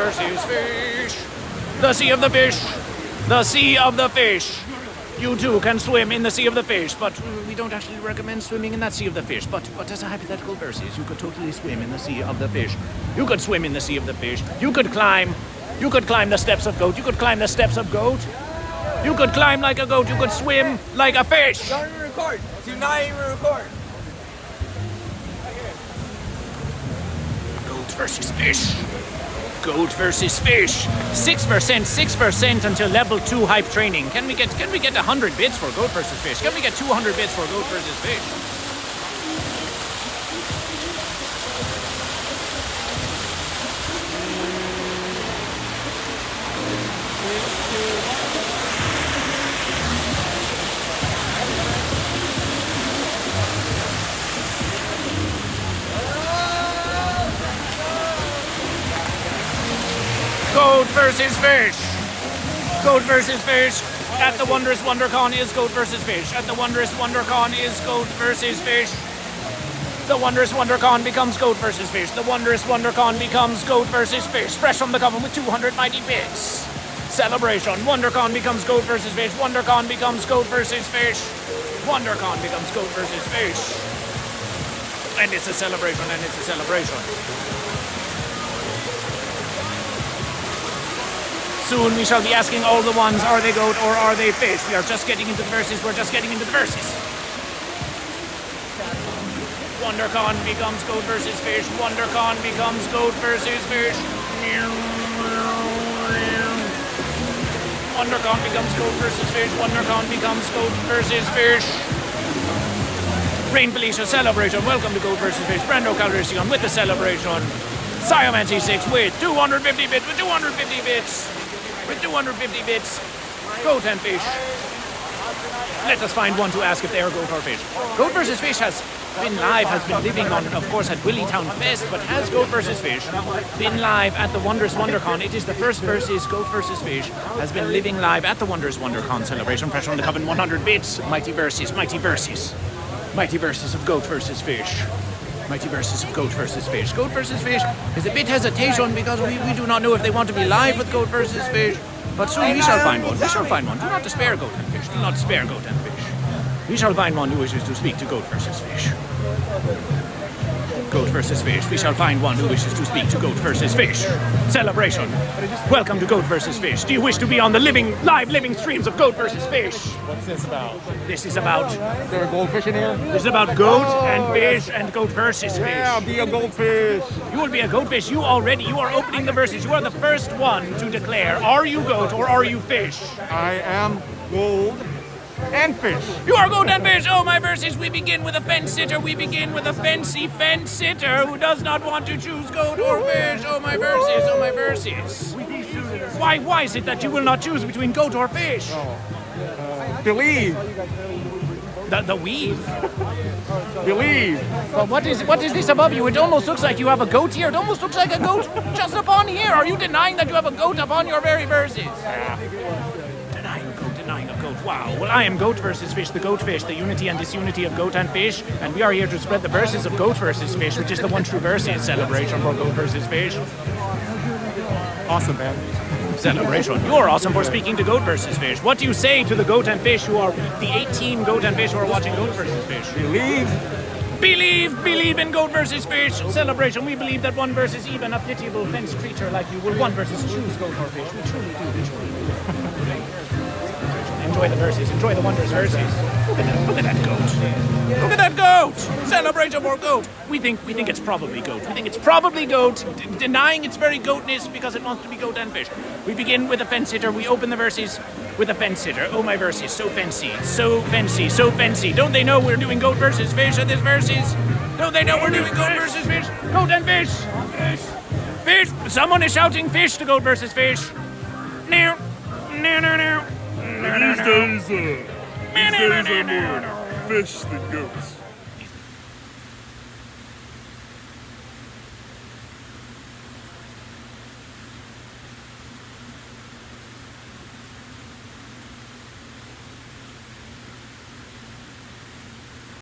versus fish. The sea of the fish. The sea of the fish. You too can swim in the sea of the fish, but we don't actually recommend swimming in that sea of the fish. But as a hypothetical versus, you could totally swim in the sea of the fish. You could swim in the sea of the fish. You could climb the steps of goat. You could climb the steps of goat. You could climb like a goat. You could swim like a fish. Don't even record. Do not even record. Goat versus fish. Goat versus fish. 6% until level 2 hype training. Can we get 100 bits for goat versus fish? Can we get 200 bits for goat versus fish? Goat versus fish. Goat versus fish. At the Wondrous Wondercon is goat versus fish. At the Wondrous Wondercon is goat versus fish. The Wondrous Wondercon becomes goat versus fish. The Wondrous Wondercon becomes goat versus fish. Fresh from the coven with 200 mighty bits. Celebration. Wondercon becomes goat versus fish. Wondercon becomes goat versus fish. Wondercon becomes goat versus fish. And it's a celebration, and it's a celebration. Soon we shall be asking all the ones, are they goat or are they fish? We are just getting into the verses, we're just getting into the verses. Wondercon becomes goat versus fish. Wondercon becomes goat versus fish. Wondercon becomes goat versus fish. Wondercon becomes goat versus fish. Rain Felicia celebration. Welcome to Goat versus Fish. Brando Calrissian with the celebration. Siomancy 6 with 250 bits. With 250 bits. With 250 bits. Goat and fish. Let us find one to ask if they are goat or fish. Goat versus Fish has been live, has been living on, of course, at Willytown Fest, but has Goat versus Fish been live at the Wondrous Wondercon? It is the first versus Goat versus Fish has been living live at the Wondrous Wondercon celebration. Pressure on the coven, 100 bits. Mighty versus, mighty versus. Mighty versus of Goat versus Fish. Mighty versus of Goat versus Fish. Goat versus Fish is a bit hesitation because we do not know if they want to be live with Goat versus Fish. But soon we shall find one. We shall find one. Do not despair, Goat and Fish. Do not despair, Goat and Fish. We shall find one who wishes to speak to Goat versus Fish. Goat versus Fish. We shall find one who wishes to speak to Goat versus Fish. Celebration. Welcome to Goat versus Fish. Do you wish to be on the live living streams of Goat versus Fish? What's this about? This is about... Is there a goldfish in here? This is about goat and fish and Goat versus Fish. Yeah, be a goldfish. You will be a goatfish. You are opening the verses. You are the first one to declare, are you goat or are you fish? I am gold and fish. You are goat and fish. Oh, my verses. We begin with a fence sitter. We begin with a fancy fence sitter who does not want to choose goat or fish. Oh, my verses. Oh, my verses. Why is it that you will not choose between goat or fish? Believe. The weave. Believe. Well, what is this above you? It almost looks like you have a goat here. It almost looks like a goat just upon here. Are you denying that you have a goat upon your very verses? Denying a goat. Wow. Well, I am Goat versus Fish, the goat fish, the unity and disunity of goat and fish, and we are here to spread the verses of Goat versus Fish, which is the one true versus celebration for Goat versus Fish. Awesome, man. Celebration. You're awesome for speaking to Goat versus Fish. What do you say to the goat and fish who are the 18 goat and fish who are watching Goat versus Fish? Believe in Goat versus Fish. Celebration. We believe that one versus even a pitiable fence creature like you will one versus choose goat or fish. We truly do. We truly do. Enjoy the verses. Enjoy the wondrous verses. Look at that goat. Look at that goat. Celebration for goat. We think it's probably goat. We think it's probably goat, denying its very goatness because it wants to be goat and fish. We begin with a fence sitter. We open the verses with a fence sitter. Oh, my verses. So fancy. So fancy. So fancy. Don't they know we're doing Goat versus Fish at this verses? Don't they know we're doing Goat versus Fish? Goat and fish. Fish. Someone is shouting fish to Goat versus Fish. No. These days are more fish than goats.